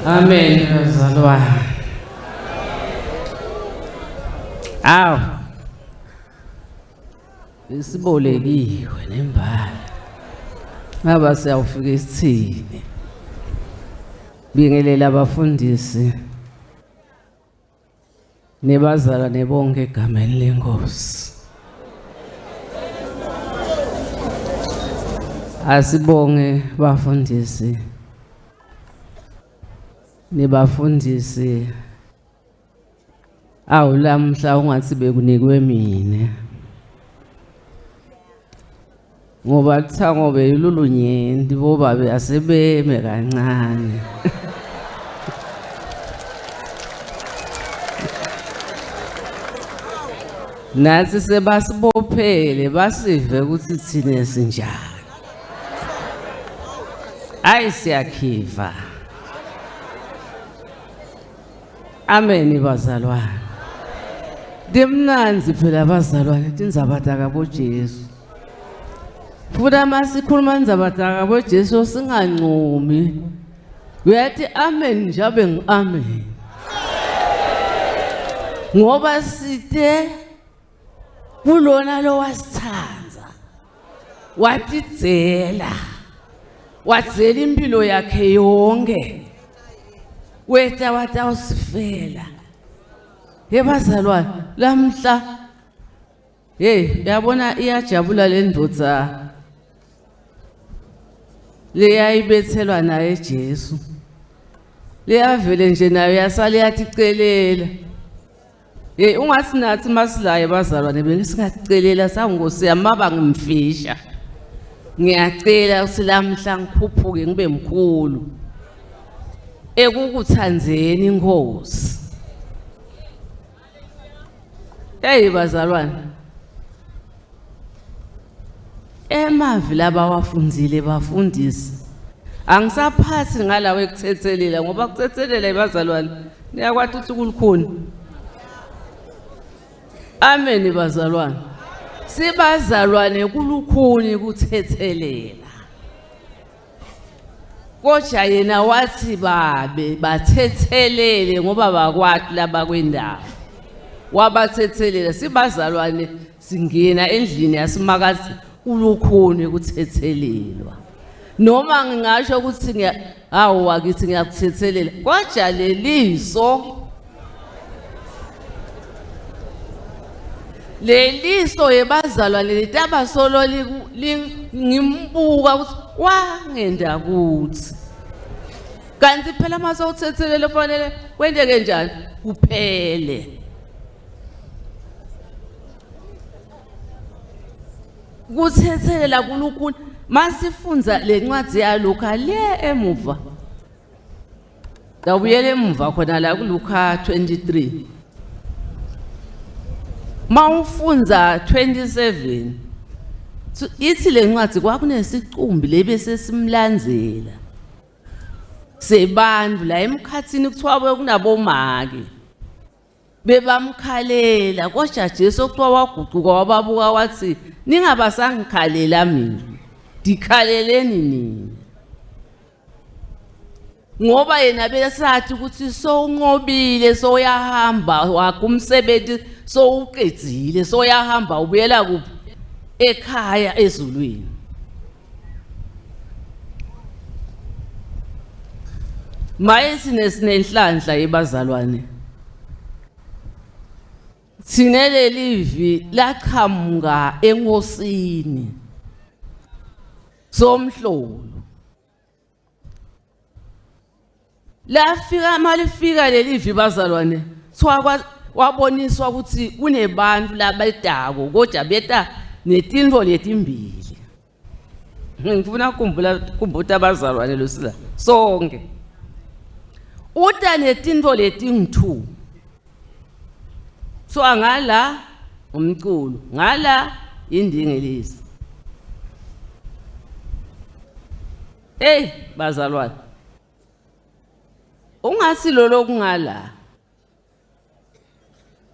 Amen, bazalwane. Aw. Isibolekiwe nembala. Ngaba siyawufika isithini. Bingelela abafundisi. Nebazalwane bonke egameni lenkosi. Asibonge bafundisi. Nibafundisi awulamhla ungathi bekunikwe mina ngoba thango belulunyenti bobabe asebeme kancane nathi sebasibophele basive ukuthi thina sinjani ayisiyakhiva. Amen bazalwane. Dimnanzi phela bazalwane tinzabatha kabo Jesu. Futhi masikhuluma nzabatha kabo Jesu singancumi. Uyathi amen njabe ngiamen. Ngoba sithe kulona lo wasithanza. Watitsela. Watsela impilo yakhe yonke. Weta watawusifela. Bazalwane lamhla yabona iyajabula le ndodza leyayibethelwa naye Jesu. Leyavele nje nayo yasale yaticelela. Ungathi nathi masilaye bazalwane bengisingacelela sangosi yamaba ngimfisha. Ngiyacela ukuthi lamhla ngikhuphuke ngibe mkhulu. Ekukuthanzeni inkosi. Bazalwane. Emavi laba wafundzile bafundisi. Angisaphathi ngalawe kuthethelela ngoba kuthethelela bazalwane. Niyakwathi ukuthi kulukhuni. Amen bazalwane. Sibazalwane kulukhuni kuthethelela. Kodwa yena wathi babe bathethelele ngoba bakwathi laba kwendawo. Wabathethelela sibazalwane singena endlini yasimakazi ulukhuni kuthethelelwa. Noma ngingasho ukuthi hawu wakithi ngiyakuthethelela kodwa leliso yebazalwane litaba solo ngimbuka ukuthi wangenda kuthi kanti phela mase uthethelela fanele kwendeke njani kuphele. Kuthethelela kulukhuni masifunza lencwadi yaLuka le emuva. Dawuyele emuva khona la kuLuka 23. Mawufunza 27 ithi lencwadi kwakunesicumbi lebese simlandzela sebantu la emkhathini kuthiwa kunabomake bebamkhalela kodwa Jesu kuthiwa waguquka wababuka wathi ningabasangikhalela mina dikhaleleni nini ngoba yena besathi ukuthi sowunqobile soyahamba wakumsebenzi sowuqedzile soyahamba ubuyela kuphi ekhaya ezulwini. Maye sinesinenhlanhla yebazalwane sinele livi laqhamuka enkosini somhlolo lafika malifika lelivi bazalwane waboniswa ukuthi kunebantu labedako kodwa beta netinto letimbili ngifuna ukukhumbula abazalwane losila sonke uta netinto letingu-2 so angala umculo ngala indingelisi bazalwane ungasilolo kungala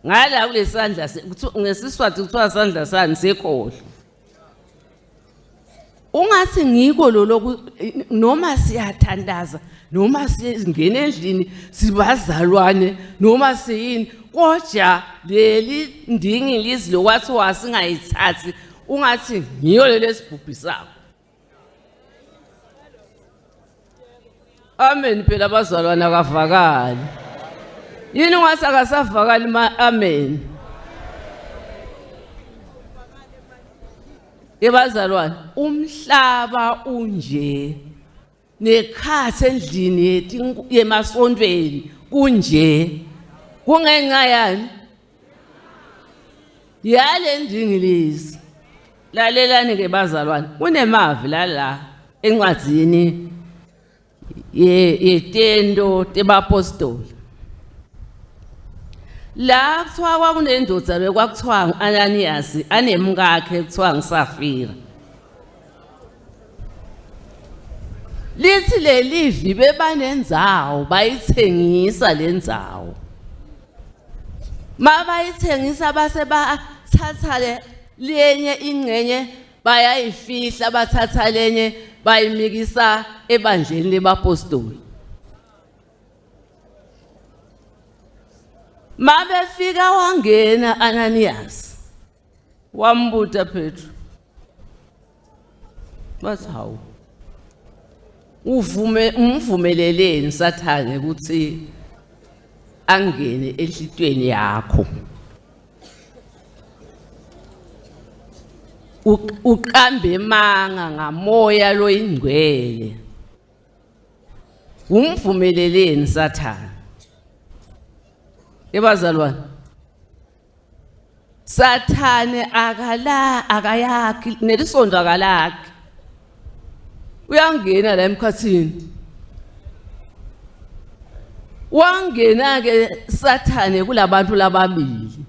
ngala kulesandla ngesiswati kuthiwa sandla sani sekhohlo ungathi ngiko lolo noma siyathandaza noma singena endlini sibazalwane noma siyini kodwa leli ndingilizi lokwathi wasingayithathi ungathi ngiyo lelesibhubhi sakho. Amen phela abazalwane akavakali yini ungathi akasavakali amen yebazalwane umhlaba unje nekhathi endlini yemasontweni kunje kungenxa yani yale ndingilizi lalelani ke bazalwane kunemavi la encwadzini yetendo tebapostoli la kuthiwa kwakunendoda bekwakuthiwa Ananias anemkakhe kuthiwa ngisafira lithi lelivi bebanenzawo bayithengisa lendzawo mabayithengisa base bathatha lenye ingcenye bayayifihla bathatha lenye bayimikisa ebandleni lebapostoli mabefika wangena Ananias wambuta Petru bathi hawu umvumeleleni Sathane ukuthi angene enhlitweni yakho uqambe emanga ngamoya lo ingcwele umvumeleleni Sathane ebazalwane Sathane akayakhi nelisonto akalakhi uyangena la emkhathini wangena ke Sathane kulabantu lababili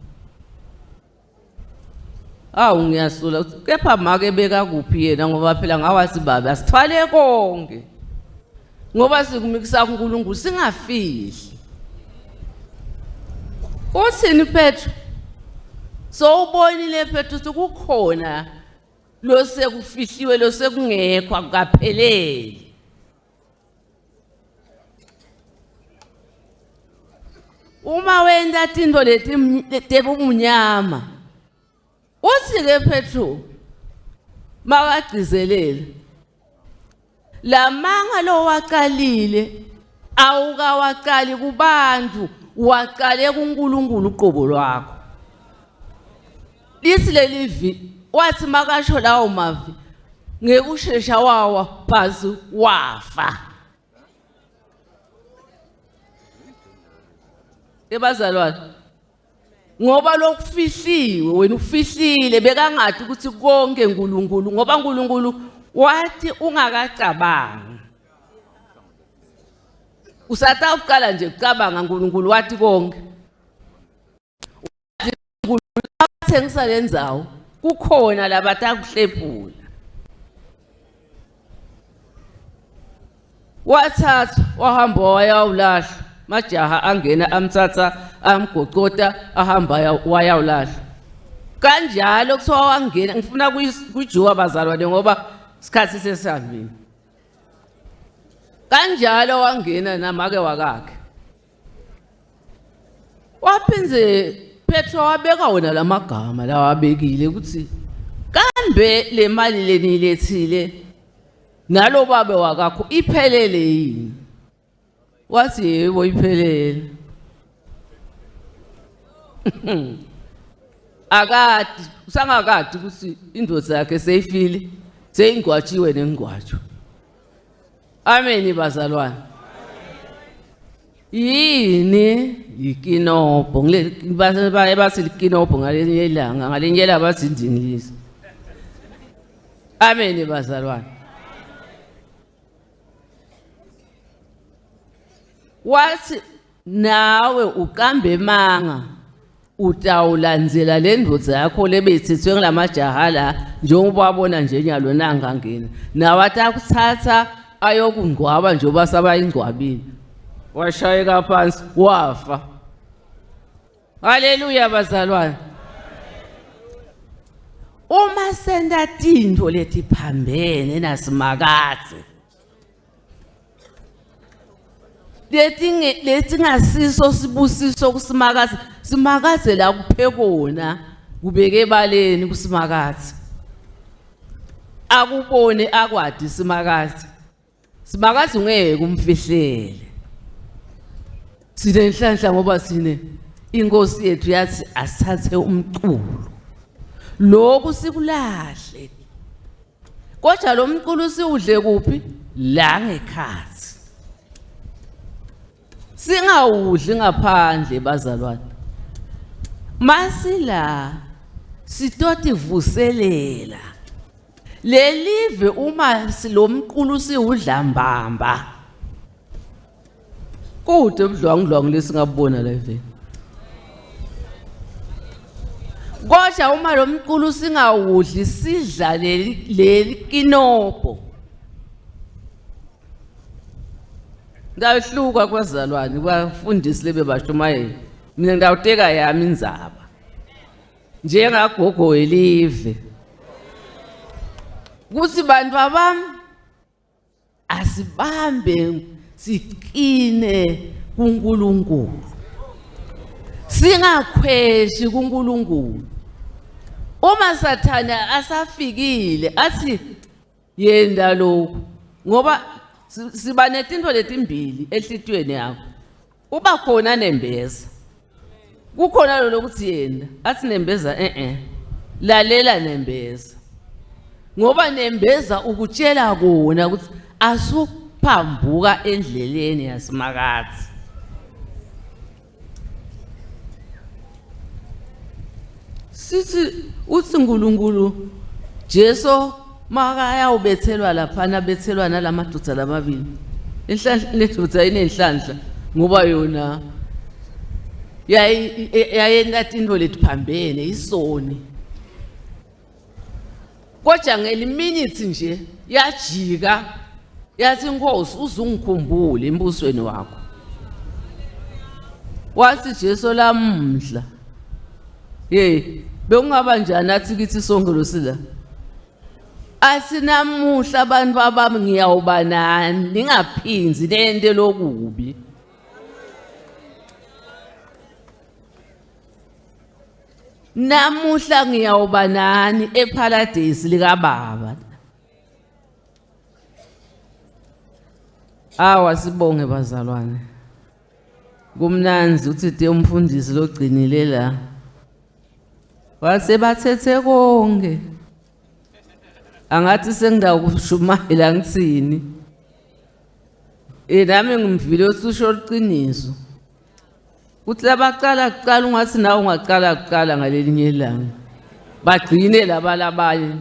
ngiyasula kepha make beka kuphi yena ngoba phela ngawathi baba asithwale konke ngoba sikumikisa uNkulunkulu singafihli uthini Petru so ubonile Petru kukhona lo sekufihliwe lo sekungekho akapheleli uma wenda tinto letebumunyama uthi ke Petru makagcizelele lamanga lo waqalile awukawaqali kubantu waqale kuNkulunkulu uqobo lwakho lithi lelivi wathi makasho lawo mavi ngekushesha wawa phansi wafa ebazalwane ngoba lokufihliwe wena ufihlile bekangathi ukuthi konke uNkulunkulu ngoba uNkulunkulu wathi ungakacabanga usatha uqala nje ucabanga uNkulunkulu wathi konke wathengisa lendzawo kukhona labatakuhlephula wathatha wahamba wayawulahla majaha angena amthatha amgocota ahamba wayawulahla kanjalo kuthiwa wangena ngifuna kujuwa bazalwane ngoba isikhathi sesihambile kanjalo wangena namake wakakhe waphinze Petru wabeka wona lamagama lawabekile ukuthi kambe le mali lenilethile nalo babe wakakho iphelele yini wathi yebo iphelele akade usangakade ukuthi indoda yakhe seyifile seyingwatshiwe nengwatsho amen bazalwane yini ikinobho ngile bathi ikinobho ngalenye ilanga ngalenye ilanga bathi indingilizi amen bazalwane wathi nawe uqambe manga utawulandzela le ndvodza yakho lebeyithethwe ngilamajaha la njengoba wabona nje nyalo nangangena nawe atakuthatha ayokungcwaba njengoba sabayingcwabile washayeka phansi wafa. Haleluya bazalwane. Uma senda tintfo letiphambene nasimakazi letingasiso sibusiso kusimakazi, simakazi la kuphekona kubeke baleni kusimakazi akubone akwadi simakazi ngeke kumfihlele. Sinenhlanhla ngoba sine inkosi yethu yathi asithathe umculo lokhu sikulahle, kodwa lo mculo siudle kuphi? La ngekhathi. Singawudli ngaphandle bazalwane. Masila sitoti vuselela lelive uma silomculo siudla mbamba kude ubudlwangudlwangu lesingabona la eveni. Kodwa uma lo mculo singawudli sidla leli kinopho. Ngahluka kwazalwane kwafundisi lebe bashumayeli. Mina ngawuteka yami indzaba njengagogo welive kuthi bantu abami asibambe siqine kuNkulunkulu singakhweshi kuNkulunkulu. Uma sathana asafikile athi yenda lokhu ngoba siba netintfo letimbili ehlitweni yakho. Uba khona nembeza kukhona lo lokuthi yenda athi nembeza lalela nembeza ngoba nembeza ukutshela kona ukuthi asuphambuka endleleni yasimakazi. Sithi uthi uNkulunkulu Jesu makaya ubethelwa laphana bethelwa nalamadoda lamabili. Inhlanhla ledoda inenhlanhla ngoba yona yayena tintfo letiphambene isoni. Kodwa ngeliminithi nje yajika yathi Nkosi uzungikhumbule embusweni wakho. Wathi Jesu lamhla bekungaba njani athi kithi sonke lo sila asinamuhla abantu abami ngiyawuba nani ningaphinzi nento lokubi. Namuhla ngiyawuba nani eparadise likaBaba. Sibonge bazalwane. Kumnanzi uthi umfundisi logcinile la. Wase bathethe konke. Angathi sengidakushumayela ngitsini. Nami ngimvile ususho iqiniso. Kuthi labaqala kuqala ungathi nawe ungaqala kuqala ngalelinye ilanga. Bagcine labalabaye.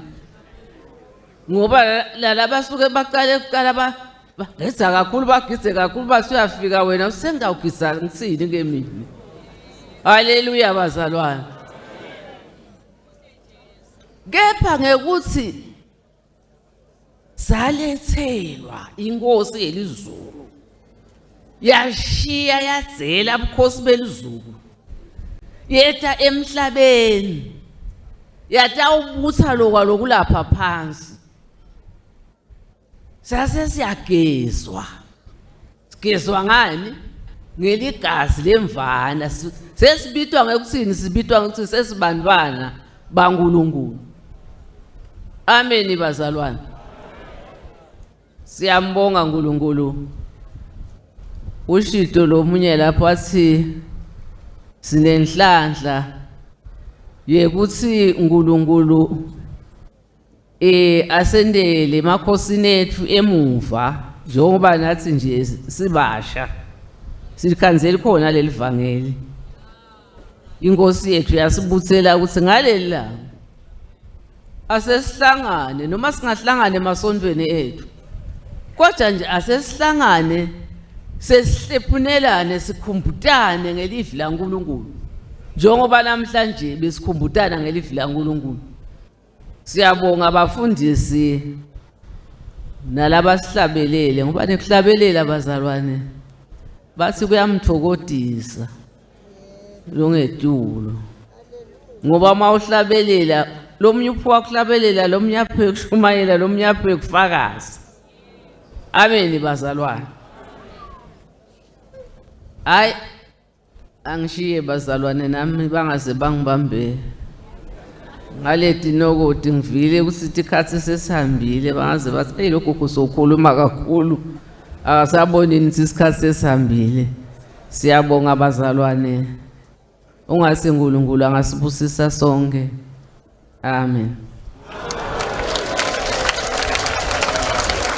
Ngoba labasuke baqale kuqala bageza kakhulu bagise kakhulu basuyafika wena usengawugisa ngitsini ngemini. Haleluya bazalwane. Kepha ngekuthi salethelwa inkosi yelizulu yashiya yadzela ubukhosi belizulu yeta emhlabeni yatawubutha lokulapha phansi. Sase siyagezwa. Sigezwa ngani? Ngeligazi lemvana. Sesibitwa ngekuthini? Sibitwa ngokuthi sesibantwana baNkulunkulu. Amen bazalwane. Siyambonga uNkulunkulu. Ushito lomunye lapho athi sinenhlanhla yekuthi uNkulunkulu asendele emakhosini ethu emuva njengoba nathi nje sibasha sikhanzela khona leli vangeli. Inkosi yethu yasibuthela ukuthi ngaleli la asesihlangane noma singahlangane emasontweni ethu kodwa nje asesihlangane sesihlephunelane sikhumbutane ngelifi laNkulunkulu njengoba namhlanje besikhumbutana ngelifi laNkulunkulu. Siyabonga abafundisi nalaba sihlabelele ngoba nekuhlabelela bazalwane bathi kuyamthokodisa lo ngetulo ngoba mawuhlabelela lomnye uphuwa kuhlabelela lomnye aphe kushumayela lomnye aphe kufakaza. Ameni bazalwane. Hayi angishiye bazalwane nami bangaze bangibambe ngaleti nokoti ngivile ukuthi ikhathi sesihambile bangaze bathi hey lokho kusokhuluma kakhulu akasaboni nithi isikhathi sesihambile. Siyabonga bazalwane. Ungase uNkulunkulu angasibusisa sonke. Amen.